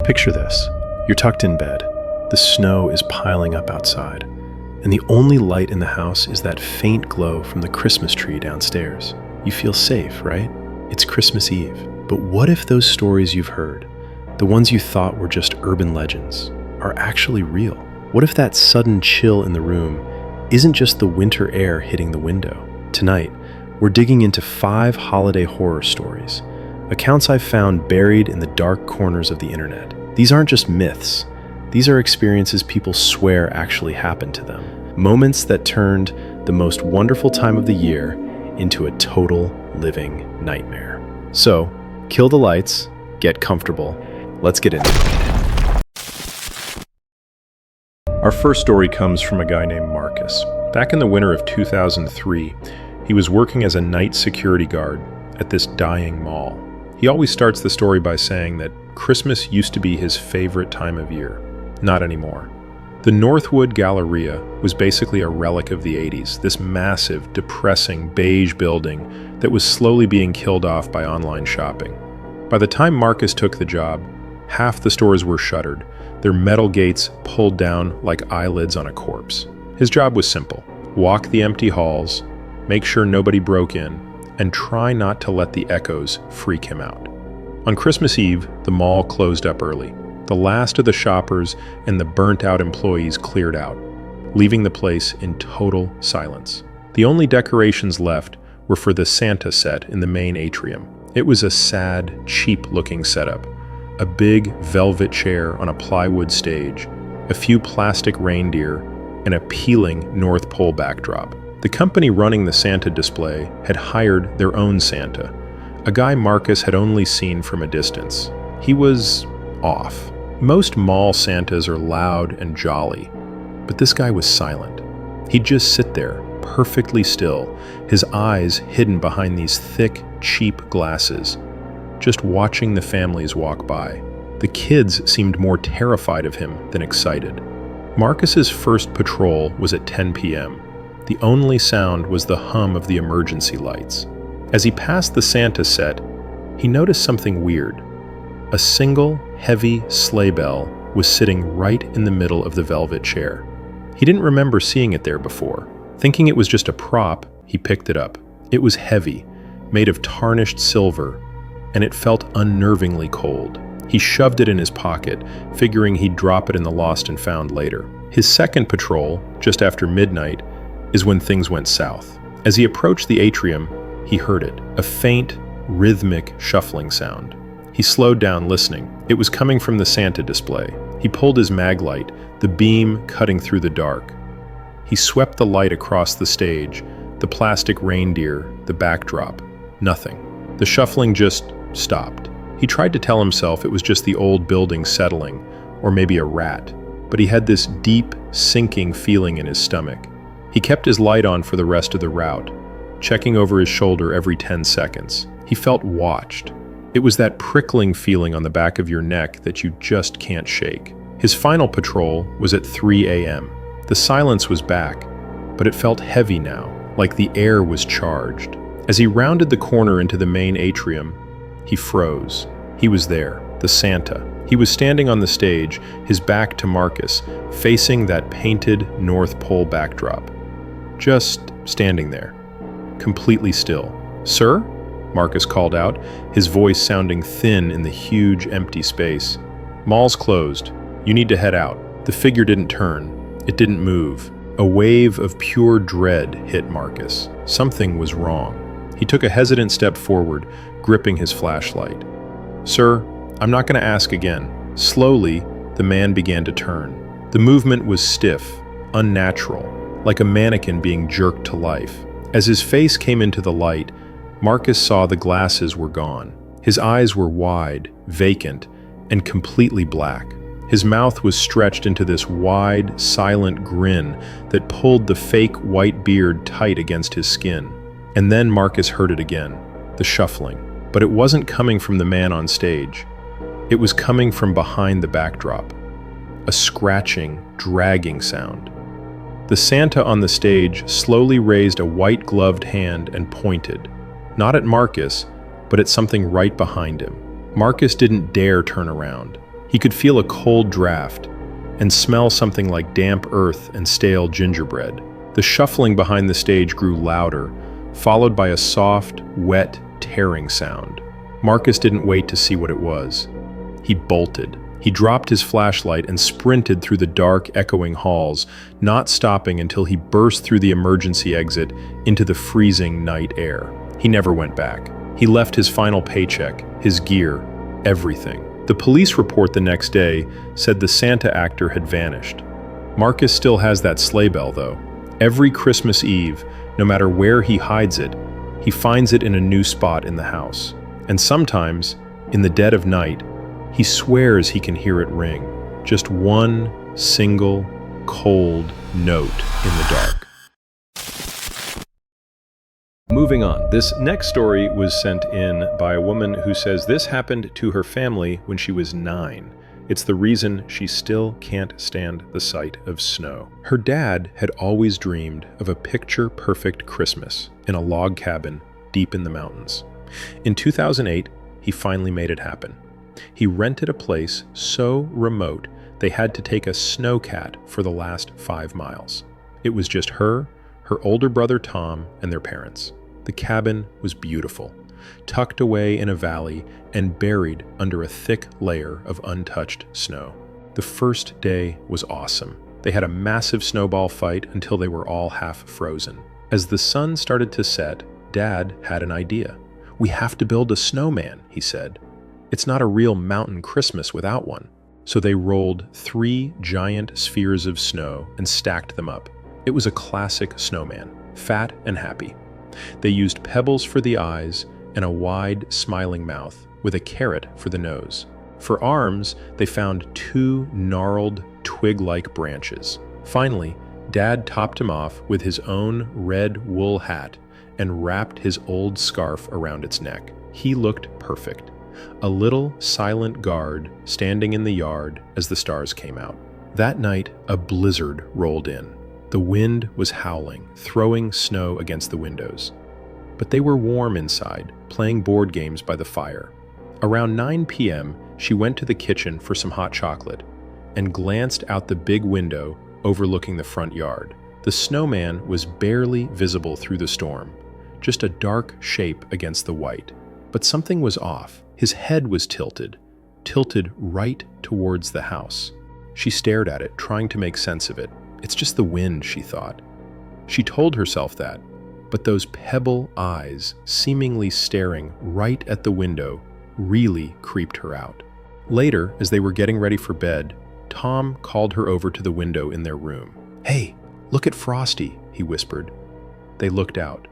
Picture this. You're tucked in bed. The snow is piling up outside, and the only light in the house is that faint glow from the Christmas tree downstairs. You feel safe, right? It's Christmas Eve. But what if those stories you've heard, the ones you thought were just urban legends, are actually real? What if that sudden chill in the room isn't just the winter air hitting the window? Tonight, we're digging into 5 holiday horror stories, accounts I've found buried in the dark corners of the internet. These aren't just myths. These are experiences people swear actually happened to them. Moments that turned the most wonderful time of the year into a total living nightmare. So, kill the lights, get comfortable, let's get into it. Our first story comes from a guy named Marcus. Back in the winter of 2003, he was working as a night security guard at this dying mall. He always starts the story by saying that Christmas used to be his favorite time of year. Not anymore. The Northwood Galleria was basically a relic of the 80s, this massive, depressing, beige building that was slowly being killed off by online shopping. By the time Marcus took the job, half the stores were shuttered, their metal gates pulled down like eyelids on a corpse. His job was simple: walk the empty halls, make sure nobody broke in, and try not to let the echoes freak him out. On Christmas Eve, the mall closed up early. The last of the shoppers and the burnt-out employees cleared out, leaving the place in total silence. The only decorations left were for the Santa set in the main atrium. It was a sad, cheap-looking setup. A big velvet chair on a plywood stage, a few plastic reindeer, and a peeling North Pole backdrop. The company running the Santa display had hired their own Santa, a guy Marcus had only seen from a distance. He was off. Most mall Santas are loud and jolly, but this guy was silent. He'd just sit there, perfectly still, his eyes hidden behind these thick, cheap glasses, just watching the families walk by. The kids seemed more terrified of him than excited. Marcus's first patrol was at 10 p.m. The only sound was the hum of the emergency lights. As he passed the Santa set, he noticed something weird. A single, heavy sleigh bell was sitting right in the middle of the velvet chair. He didn't remember seeing it there before. Thinking it was just a prop, he picked it up. It was heavy, made of tarnished silver, and it felt unnervingly cold. He shoved it in his pocket, figuring he'd drop it in the lost and found later. His second patrol, just after midnight, is when things went south. As he approached the atrium, he heard it, a faint, rhythmic shuffling sound. He slowed down, listening. It was coming from the Santa display. He pulled his mag light, the beam cutting through the dark. He swept the light across the stage, the plastic reindeer, the backdrop. Nothing. The shuffling just stopped. He tried to tell himself it was just the old building settling, or maybe a rat, but he had this deep, sinking feeling in his stomach. He kept his light on for the rest of the route, checking over his shoulder every 10 seconds. He felt watched. It was that prickling feeling on the back of your neck that you just can't shake. His final patrol was at 3 a.m. The silence was back, but it felt heavy now, like the air was charged. As he rounded the corner into the main atrium, he froze. He was there, the Santa. He was standing on the stage, his back to Marcus, facing that painted North Pole backdrop. Just standing there, completely still. "Sir?" Marcus called out, his voice sounding thin in the huge, empty space. "Mall's closed. You need to head out." The figure didn't turn. It didn't move. A wave of pure dread hit Marcus. Something was wrong. He took a hesitant step forward, gripping his flashlight. "Sir, I'm not going to ask again." Slowly, the man began to turn. The movement was stiff, unnatural, like a mannequin being jerked to life. As his face came into the light, Marcus saw the glasses were gone. His eyes were wide, vacant, and completely black. His mouth was stretched into this wide, silent grin that pulled the fake white beard tight against his skin. And then Marcus heard it again, the shuffling. But it wasn't coming from the man on stage. It was coming from behind the backdrop. A scratching, dragging sound. The Santa on the stage slowly raised a white-gloved hand and pointed. Not at Marcus, but at something right behind him. Marcus didn't dare turn around. He could feel a cold draft and smell something like damp earth and stale gingerbread. The shuffling behind the stage grew louder, followed by a soft, wet, tearing sound. Marcus didn't wait to see what it was. He bolted. He dropped his flashlight and sprinted through the dark, echoing halls, not stopping until he burst through the emergency exit into the freezing night air. He never went back. He left his final paycheck, his gear, everything. The police report the next day said the Santa actor had vanished. Marcus still has that sleigh bell, though. Every Christmas Eve, no matter where he hides it, he finds it in a new spot in the house. And sometimes, in the dead of night, he swears he can hear it ring. Just one single, cold note in the dark. Moving on, this next story was sent in by a woman who says this happened to her family when she was 9. It's the reason she still can't stand the sight of snow. Her dad had always dreamed of a picture-perfect Christmas in a log cabin deep in the mountains. In 2008, he finally made it happen. He rented a place so remote they had to take a snowcat for the last 5 miles. It was just her older brother Tom, and their parents. The cabin was beautiful, tucked away in a valley and buried under a thick layer of untouched snow. The first day was awesome. They had a massive snowball fight until they were all half frozen. As the sun started to set, Dad had an idea. "We have to build a snowman," he said. "It's not a real mountain Christmas without one." So they rolled 3 giant spheres of snow and stacked them up. It was a classic snowman, fat and happy. They used pebbles for the eyes and a wide, smiling mouth with a carrot for the nose. For arms, they found 2 gnarled, twig-like branches. Finally, Dad topped him off with his own red wool hat and wrapped his old scarf around its neck. He looked perfect. A little, silent guard standing in the yard as the stars came out. That night, a blizzard rolled in. The wind was howling, throwing snow against the windows. But they were warm inside, playing board games by the fire. Around 9 p.m., she went to the kitchen for some hot chocolate and glanced out the big window overlooking the front yard. The snowman was barely visible through the storm, just a dark shape against the white. But something was off. His head was tilted right towards the house. She stared at it, trying to make sense of it. It's just the wind, she thought. She told herself that, but those pebble eyes, seemingly staring right at the window, really creeped her out. Later, as they were getting ready for bed, Tom called her over to the window in their room. "Hey, look at Frosty," he whispered. They looked out.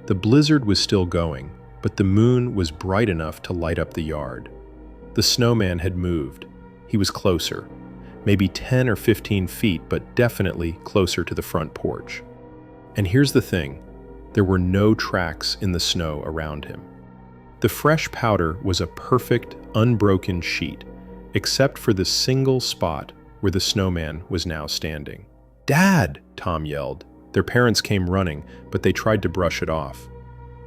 The blizzard was still going, but the moon was bright enough to light up the yard. The snowman had moved. He was closer, maybe 10 or 15 feet, but definitely closer to the front porch. And here's the thing, there were no tracks in the snow around him. The fresh powder was a perfect, unbroken sheet, except for the single spot where the snowman was now standing. "Dad!" Tom yelled. Their parents came running, but they tried to brush it off.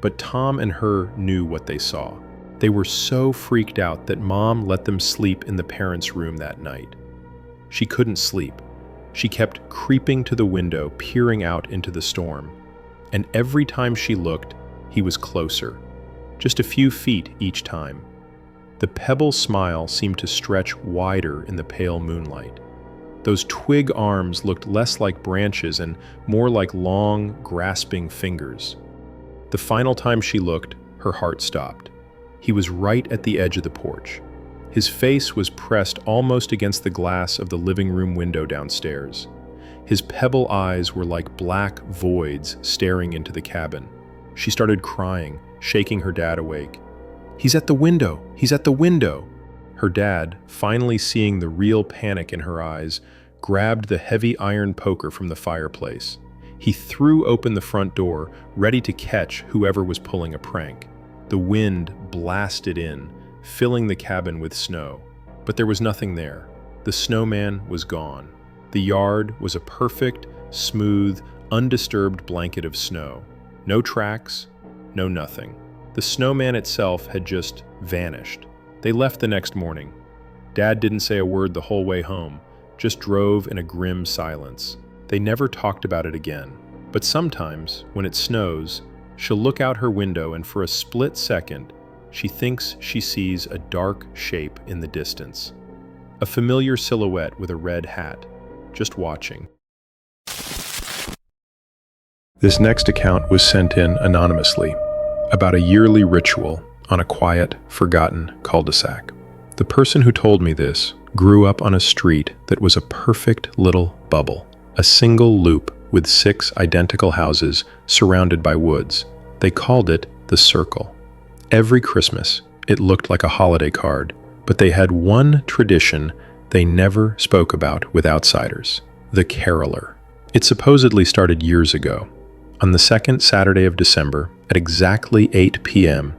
But Tom and her knew what they saw. They were so freaked out that Mom let them sleep in the parents' room that night. She couldn't sleep. She kept creeping to the window, peering out into the storm. And every time she looked, he was closer. Just a few feet each time. The pebble smile seemed to stretch wider in the pale moonlight. Those twig arms looked less like branches and more like long, grasping fingers. The final time she looked, her heart stopped. He was right at the edge of the porch. His face was pressed almost against the glass of the living room window downstairs. His pebble eyes were like black voids staring into the cabin. She started crying, shaking her dad awake. "He's at the window! He's at the window!" Her dad, finally seeing the real panic in her eyes, grabbed the heavy iron poker from the fireplace. He threw open the front door, ready to catch whoever was pulling a prank. The wind blasted in, filling the cabin with snow. But there was nothing there. The snowman was gone. The yard was a perfect, smooth, undisturbed blanket of snow. No tracks, no nothing. The snowman itself had just vanished. They left the next morning. Dad didn't say a word the whole way home, just drove in a grim silence. They never talked about it again. But sometimes, when it snows, she'll look out her window and for a split second, she thinks she sees a dark shape in the distance. A familiar silhouette with a red hat, just watching. This next account was sent in anonymously, about a yearly ritual on a quiet, forgotten cul-de-sac. The person who told me this grew up on a street that was a perfect little bubble, a single loop with 6 identical houses surrounded by woods. They called it the Circle. Every Christmas, it looked like a holiday card, but they had one tradition they never spoke about with outsiders: the caroler. It supposedly started years ago. On the second Saturday of December, at exactly 8 p.m.,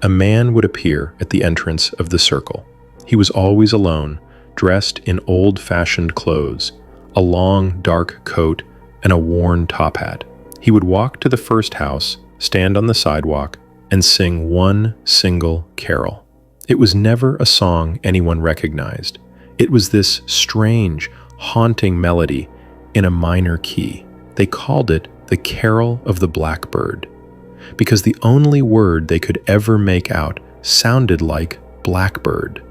a man would appear at the entrance of the Circle. He was always alone, dressed in old-fashioned clothes, a long, dark coat, and a worn top hat. He would walk to the first house, stand on the sidewalk, and sing one single carol. It was never a song anyone recognized. It was this strange, haunting melody in a minor key. They called it the Carol of the Blackbird, because the only word they could ever make out sounded like blackbird,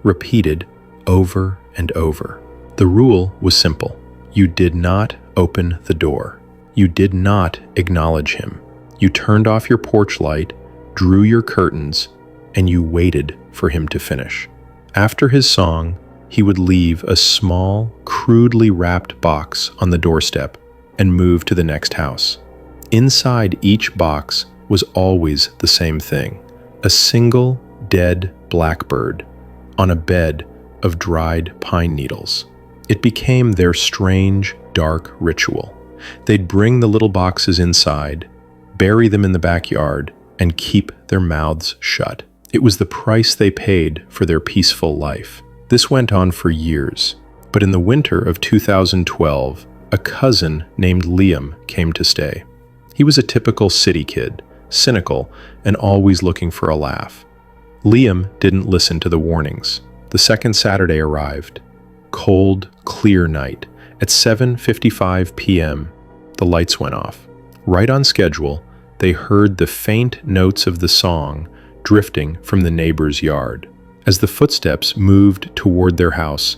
repeated over and over. The rule was simple. You did not open the door. You did not acknowledge him. You turned off your porch light, drew your curtains, and you waited for him to finish. After his song, he would leave a small, crudely wrapped box on the doorstep and move to the next house. Inside each box was always the same thing: a single dead blackbird on a bed of dried pine needles. It became their strange, dark ritual. They'd bring the little boxes inside, bury them in the backyard, and keep their mouths shut. It was the price they paid for their peaceful life. This went on for years, but in the winter of 2012, a cousin named Liam came to stay. He was a typical city kid, cynical and always looking for a laugh. Liam didn't listen to the warnings. The second Saturday arrived. Cold, clear night. At 7:55 p.m., the lights went off. Right on schedule, they heard the faint notes of the song drifting from the neighbor's yard. As the footsteps moved toward their house,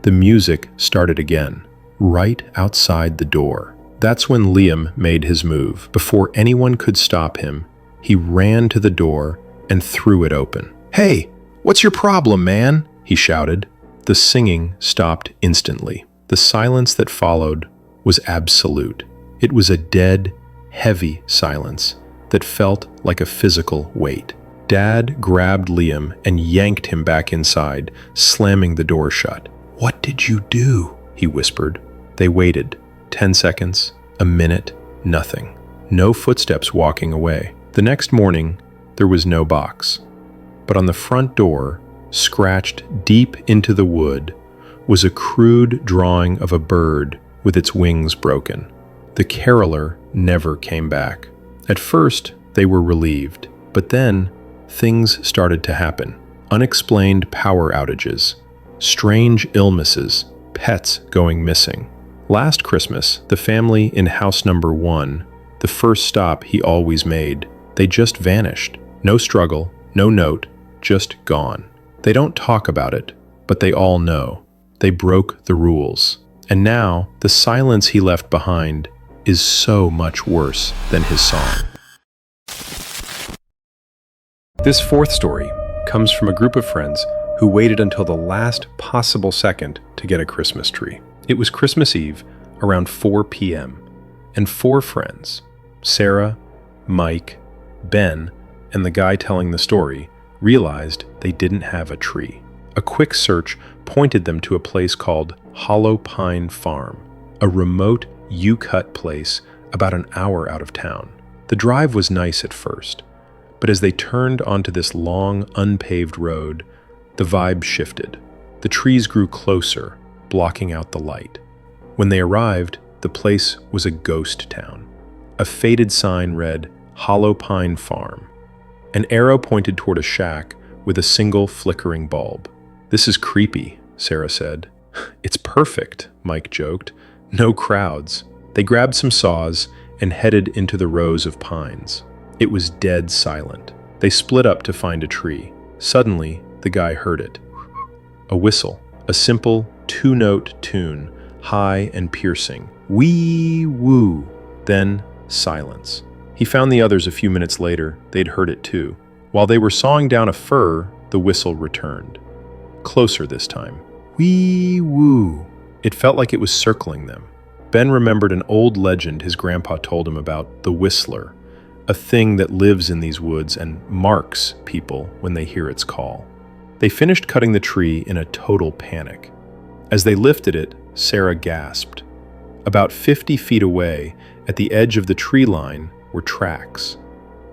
the music started again, right outside the door. That's when Liam made his move. Before anyone could stop him, he ran to the door and threw it open. "Hey, what's your problem, man?" he shouted. The singing stopped instantly. The silence that followed was absolute. It was a dead, heavy silence that felt like a physical weight. Dad grabbed Liam and yanked him back inside, slamming the door shut. "What did you do?" he whispered. They waited. 10 seconds, a minute, nothing. No footsteps walking away. The next morning, there was no box. But on the front door, scratched deep into the wood, was a crude drawing of a bird with its wings broken. The caroler never came back. At first, they were relieved, but then things started to happen. Unexplained power outages, strange illnesses, pets going missing. Last Christmas, the family in house number 1, the first stop he always made, they just vanished. No struggle, no note, just gone. They don't talk about it, but they all know. They broke the rules. And now, the silence he left behind is so much worse than his song. This fourth story comes from a group of friends who waited until the last possible second to get a Christmas tree. It was Christmas Eve around 4 p.m., and 4 friends, Sarah, Mike, Ben, and the guy telling the story, realized they didn't have a tree. A quick search pointed them to a place called Hollow Pine Farm, a remote U-cut place about an hour out of town. The drive was nice at first, but as they turned onto this long, unpaved road, the vibe shifted. The trees grew closer, blocking out the light. When they arrived, the place was a ghost town. A faded sign read, Hollow Pine Farm. An arrow pointed toward a shack with a single flickering bulb. "This is creepy," Sarah said. "It's perfect," Mike joked. "No crowds." They grabbed some saws and headed into the rows of pines. It was dead silent. They split up to find a tree. Suddenly, the guy heard it. A whistle, a simple two-note tune, high and piercing. Wee-woo. Then, silence. He found the others a few minutes later. They'd heard it too. While they were sawing down a fir, the whistle returned. Closer this time. Wee-woo. It felt like it was circling them. Ben remembered an old legend his grandpa told him about the whistler, a thing that lives in these woods and marks people when they hear its call. They finished cutting the tree in a total panic. As they lifted it, Sarah gasped. About 50 feet away, at the edge of the tree line, were tracks.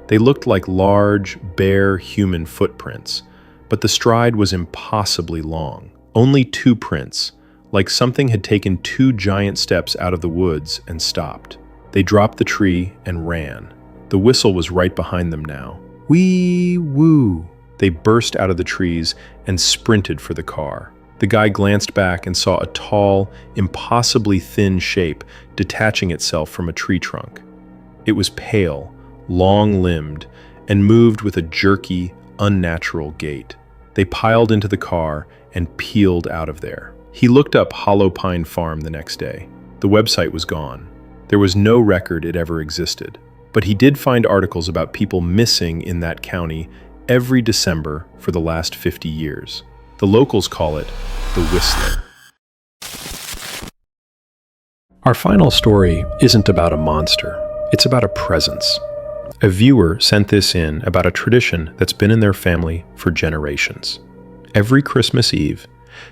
They looked like large, bare human footprints, but the stride was impossibly long. Only 2 prints, like something had taken 2 giant steps out of the woods and stopped. They dropped the tree and ran. The whistle was right behind them now. Wee-woo! They burst out of the trees and sprinted for the car. The guy glanced back and saw a tall, impossibly thin shape detaching itself from a tree trunk. It was pale, long-limbed, and moved with a jerky, unnatural gait. They piled into the car and peeled out of there. He looked up Hollow Pine Farm the next day. The website was gone. There was no record it ever existed. But he did find articles about people missing in that county every December for the last 50 years. The locals call it the Whistler. Our final story isn't about a monster. It's about a presence. A viewer sent this in about a tradition that's been in their family for generations. Every Christmas Eve,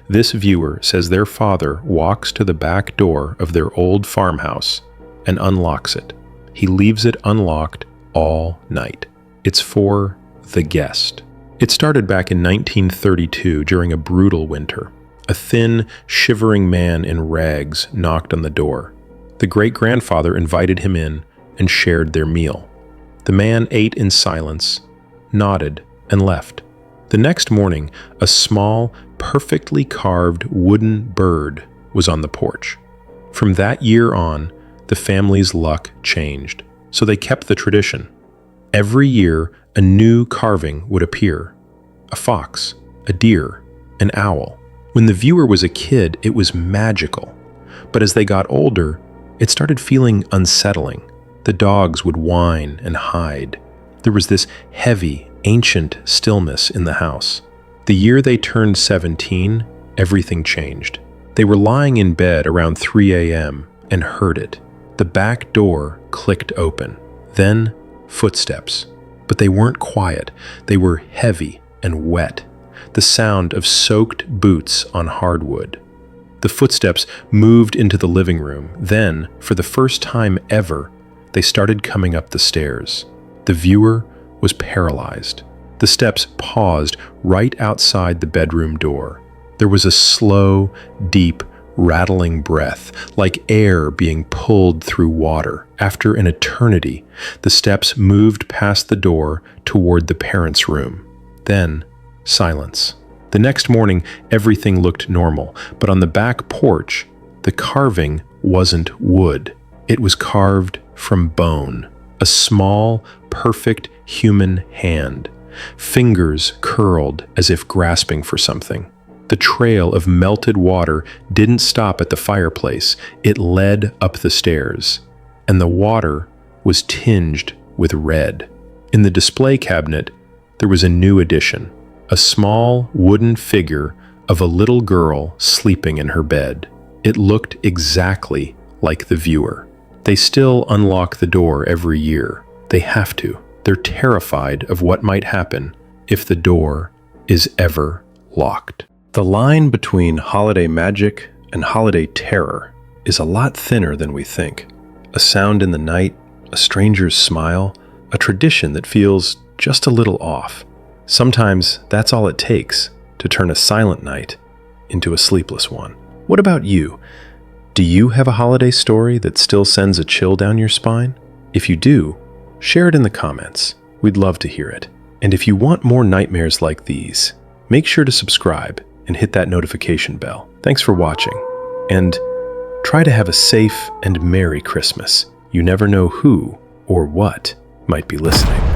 this viewer says their father walks to the back door of their old farmhouse and unlocks it. He leaves it unlocked all night. It's for the guest. It started back in 1932 during a brutal winter. A thin, shivering man in rags knocked on the door. The great-grandfather invited him in and shared their meal. The man ate in silence, nodded, and left. The next morning, a small, perfectly carved wooden bird was on the porch. From that year on, the family's luck changed, so they kept the tradition. Every year, a new carving would appear. A fox, a deer, an owl. When the viewer was a kid, it was magical. But as they got older, it started feeling unsettling. The dogs would whine and hide. There was this heavy, ancient stillness in the house. The year they turned 17, everything changed. They were lying in bed around 3 a.m. and heard it. The back door clicked open. Then, footsteps. But they weren't quiet. They were heavy and wet. The sound of soaked boots on hardwood. The footsteps moved into the living room. Then, for the first time ever, they started coming up the stairs. The viewer was paralyzed. The steps paused right outside the bedroom door. There was a slow, deep, rattling breath, like air being pulled through water. After an eternity, the steps moved past the door toward the parents' room. Then, silence. The next morning, everything looked normal, but on the back porch, the carving wasn't wood. It was carved from bone. A small, perfect human hand. Fingers curled as if grasping for something. The trail of melted water didn't stop at the fireplace. It led up the stairs, and the water was tinged with red. In the display cabinet, there was a new addition, a small wooden figure of a little girl sleeping in her bed. It looked exactly like the viewer. They still unlock the door every year. They have to. They're terrified of what might happen if the door is ever locked. The line between holiday magic and holiday terror is a lot thinner than we think. A sound in the night, a stranger's smile, a tradition that feels just a little off. Sometimes that's all it takes to turn a silent night into a sleepless one. What about you? Do you have a holiday story that still sends a chill down your spine? If you do, share it in the comments. We'd love to hear it. And if you want more nightmares like these, make sure to subscribe and hit that notification bell. Thanks for watching, and try to have a safe and Merry Christmas. You never know who or what might be listening.